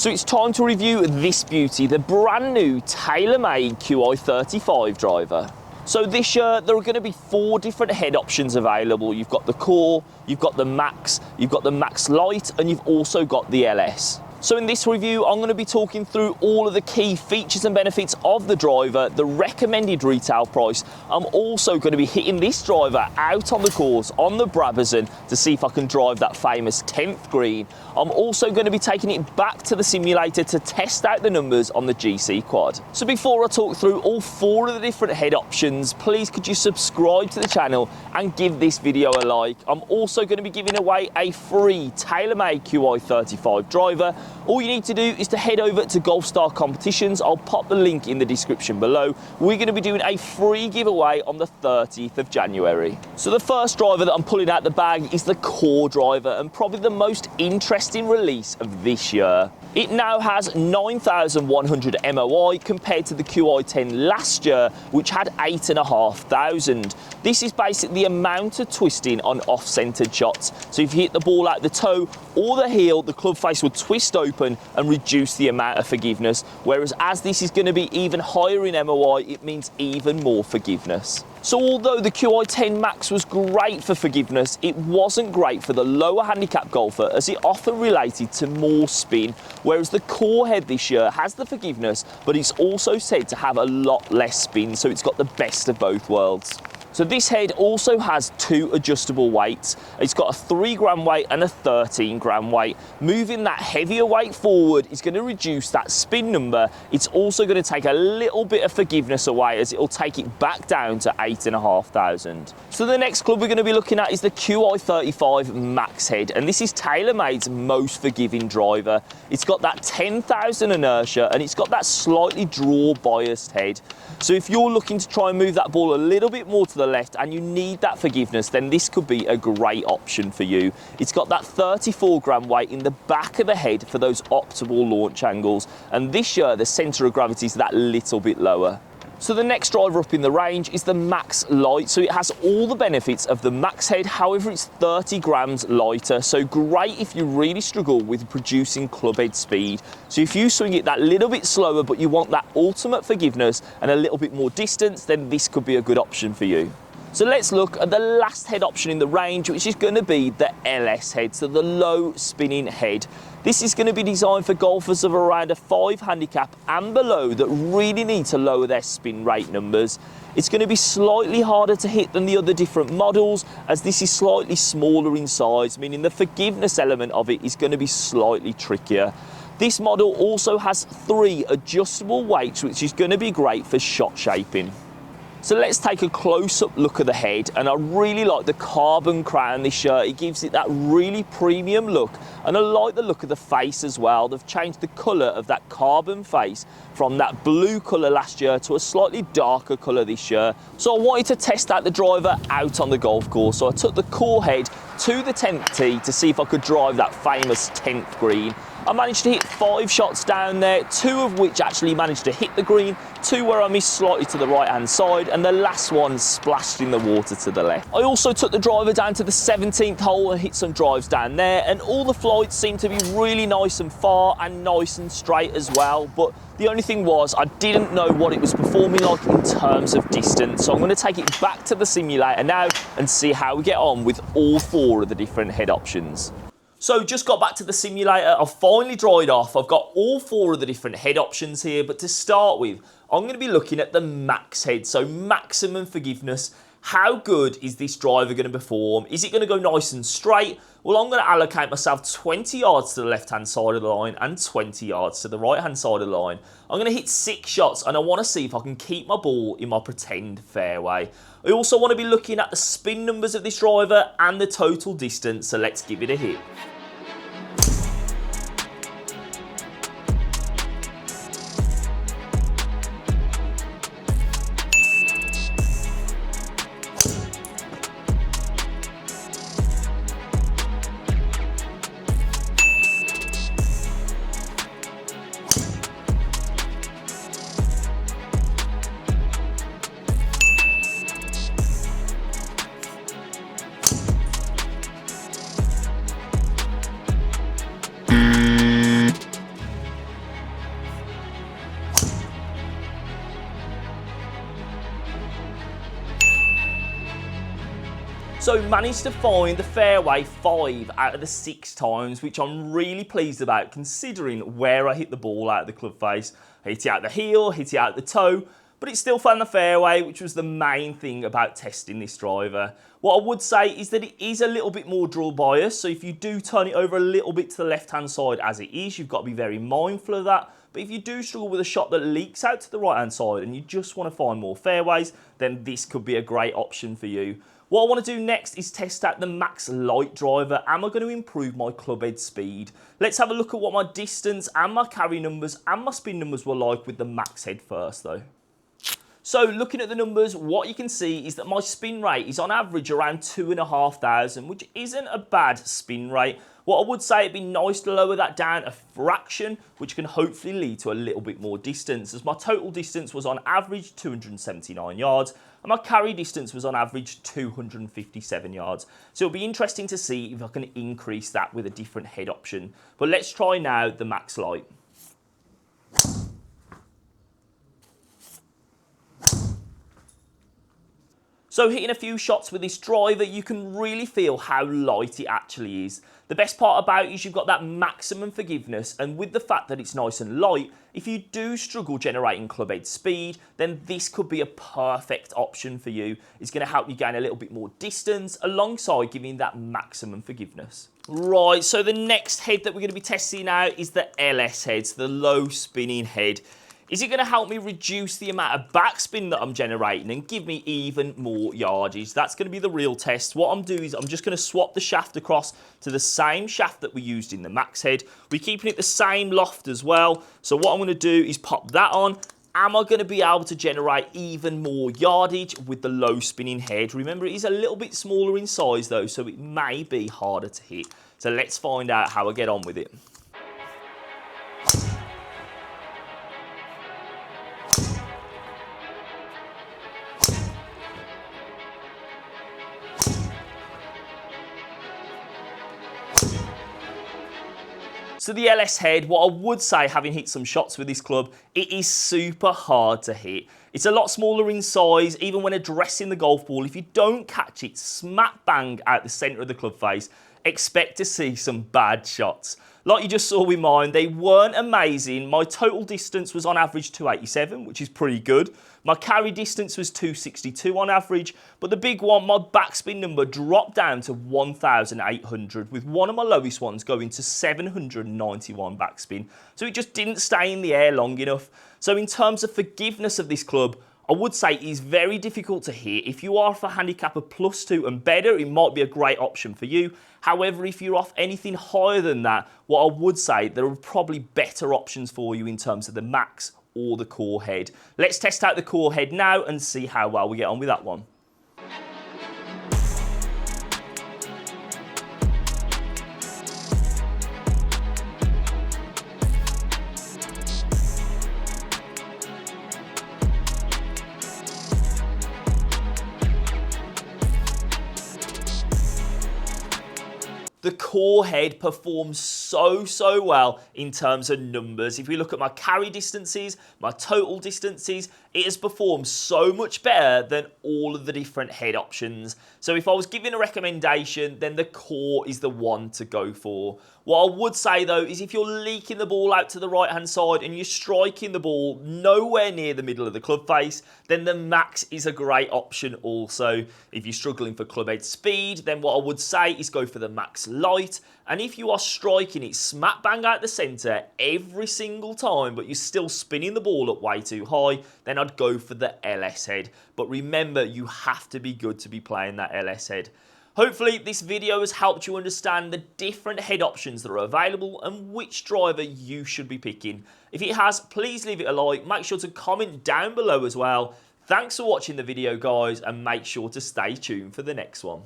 So it's time to review this beauty, the brand new Taylormade Qi35 Driver. So this year, there are going to be 4 different head options available. You've got the Core, you've got the Max, you've got the Max Lite, and you've also got the LS. So in this review, I'm going to be talking through all of the key features and benefits of the driver, the recommended retail price. I'm also going to be hitting this driver out on the course, on the Brabazon, to see if I can drive that famous 10th green. I'm also going to be taking it back to the simulator to test out the numbers on the GC Quad. So before I talk through all 4 of the different head options, please could you subscribe to the channel and give this video a like. I'm also going to be giving away a free Taylormade Qi35 Driver. All you need to do is to head over to Golfstar Competitions. I'll pop the link in the description below. We're going to be doing a free giveaway on the 30th of January. So the first driver that I'm pulling out the bag is the Core driver, and probably the most interesting release of this year. It now has 9,100 MOI compared to the Qi10 last year, which had 8,500. This is basically the amount of twisting on off-centered shots. So if you hit the ball out the toe or the heel, the club face would twist open and reduce the amount of forgiveness. Whereas as this is going to be even higher in MOI, it means even more forgiveness. So although the Qi10 Max was great for forgiveness, it wasn't great for the lower handicap golfer, as it often related to more spin, whereas the Core head this year has the forgiveness, but it's also said to have a lot less spin, so it's got the best of both worlds. So this head also has 2 adjustable weights. It's got a 3 gram weight and a 13 gram weight. Moving that heavier weight forward is going to reduce that spin number. It's also going to take a little bit of forgiveness away, as it'll take it back down to 8,500. So the next club we're going to be looking at is the Qi35 Max head, and this is Taylormade's most forgiving driver. It's got that 10,000 inertia, and it's got that slightly draw biased head. So if you're looking to try and move that ball a little bit more to the left and you need that forgiveness, then this could be a great option for you. It's got that 34 gram weight in the back of the head for those optimal launch angles, and this year the centre of gravity is that little bit lower. So the next driver up in the range is the Max Lite. So it has all the benefits of the Max head, however it's 30 grams lighter, so great if you really struggle with producing club head speed. So if you swing it that little bit slower but you want that ultimate forgiveness and a little bit more distance, then this could be a good option for you. So let's look at the last head option in the range, which is going to be the LS head, so the low spinning head. This is going to be designed for golfers of around a 5 handicap and below that really need to lower their spin rate numbers. It's going to be slightly harder to hit than the other different models, as this is slightly smaller in size, meaning the forgiveness element of it is going to be slightly trickier. This model also has 3 adjustable weights, which is going to be great for shot shaping. So let's take a close-up look at the head, and I really like the carbon crown this year. It gives it that really premium look, and I like the look of the face as well. They've changed the colour of that carbon face from that blue colour last year to a slightly darker colour this year. So I wanted to test out the driver out on the golf course, so I took the Core head to the 10th tee to see if I could drive that famous 10th green. I managed to hit 5 shots down there, 2 of which actually managed to hit the green, 2 where I missed slightly to the right-hand side, and the last one splashed in the water to the left. I also took the driver down to the 17th hole and hit some drives down there, and all the flights seemed to be really nice and far and nice and straight as well, but the only thing was I didn't know what it was performing like in terms of distance, so I'm going to take it back to the simulator now and see how we get on with all 4 of the different head options. So just got back to the simulator, I've finally dried off, I've got all 4 of the different head options here, but to start with, I'm going to be looking at the Max head, so maximum forgiveness. How good is this driver going to perform? Is it going to go nice and straight? Well, I'm going to allocate myself 20 yards to the left-hand side of the line and 20 yards to the right-hand side of the line. I'm going to hit 6 shots, and I want to see if I can keep my ball in my pretend fairway. I also want to be looking at the spin numbers of this driver and the total distance, so let's give it a hit. So managed to find the fairway 5 out of the 6 times, which I'm really pleased about considering where I hit the ball out of the club face. I hit it out the heel, hit it out the toe, but it still found the fairway, which was the main thing about testing this driver. What I would say is that it is a little bit more draw bias, so if you do turn it over a little bit to the left-hand side as it is, you've got to be very mindful of that. But if you do struggle with a shot that leaks out to the right-hand side and you just want to find more fairways, then this could be a great option for you. What I want to do next is test out the Max Light driver. Am I going to improve my club head speed? Let's have a look at what my distance and my carry numbers and my spin numbers were like with the Max head first though. So looking at the numbers, what you can see is that my spin rate is on average around 2,500, which isn't a bad spin rate. What I would say, it'd be nice to lower that down a fraction, which can hopefully lead to a little bit more distance, as my total distance was on average 279 yards, and my carry distance was on average 257 yards. So it'll be interesting to see if I can increase that with a different head option. But let's try now the Max Light. So hitting a few shots with this driver, you can really feel how light it actually is. The best part about it is you've got that maximum forgiveness, and with the fact that it's nice and light, if you do struggle generating club head speed, then this could be a perfect option for you. It's going to help you gain a little bit more distance alongside giving that maximum forgiveness. Right, so the next head that we're going to be testing out is the LS head, the low spinning head. Is it going to help me reduce the amount of backspin that I'm generating and give me even more yardage? That's going to be the real test. What I'm doing is I'm just going to swap the shaft across to the same shaft that we used in the Max head. We're keeping it the same loft as well. So what I'm going to do is pop that on. Am I going to be able to generate even more yardage with the low spinning head? Remember, it is a little bit smaller in size though, so it may be harder to hit. So let's find out how I get on with it. So the LS head, what I would say, having hit some shots with this club, it is super hard to hit. It's a lot smaller in size, even when addressing the golf ball. If you don't catch it smack bang out the centre of the club face, expect to see some bad shots. Like you just saw with mine, they weren't amazing. My total distance was on average 287, which is pretty good. My carry distance was 262 on average, but the big one, my backspin number dropped down to 1,800, with one of my lowest ones going to 791 backspin. So it just didn't stay in the air long enough. So in terms of forgiveness of this club, I would say it is very difficult to hit. If you are for handicapper +2 and better, it might be a great option for you. However, if you're off anything higher than that, what I would say, there are probably better options for you in terms of the Max or the Core head. Let's test out the Core head now and see how well we get on with that one. The Core head performs so well in terms of numbers. If we look at my carry distances, my total distances, it has performed so much better than all of the different head options. So if I was giving a recommendation, then the Core is the one to go for. What I would say though is if you're leaking the ball out to the right hand side and you're striking the ball nowhere near the middle of the club face, then the Max is a great option also. If you're struggling for club head speed, then what I would say is go for the Max Light. And if you are striking it smack bang out the centre every single time, but you're still spinning the ball up way too high, then I'd go for the LS head. But remember, you have to be good to be playing that LS head. Hopefully this video has helped you understand the different head options that are available and which driver you should be picking. If it has, please leave it a like. Make sure to comment down below as well. Thanks for watching the video, guys, and make sure to stay tuned for the next one.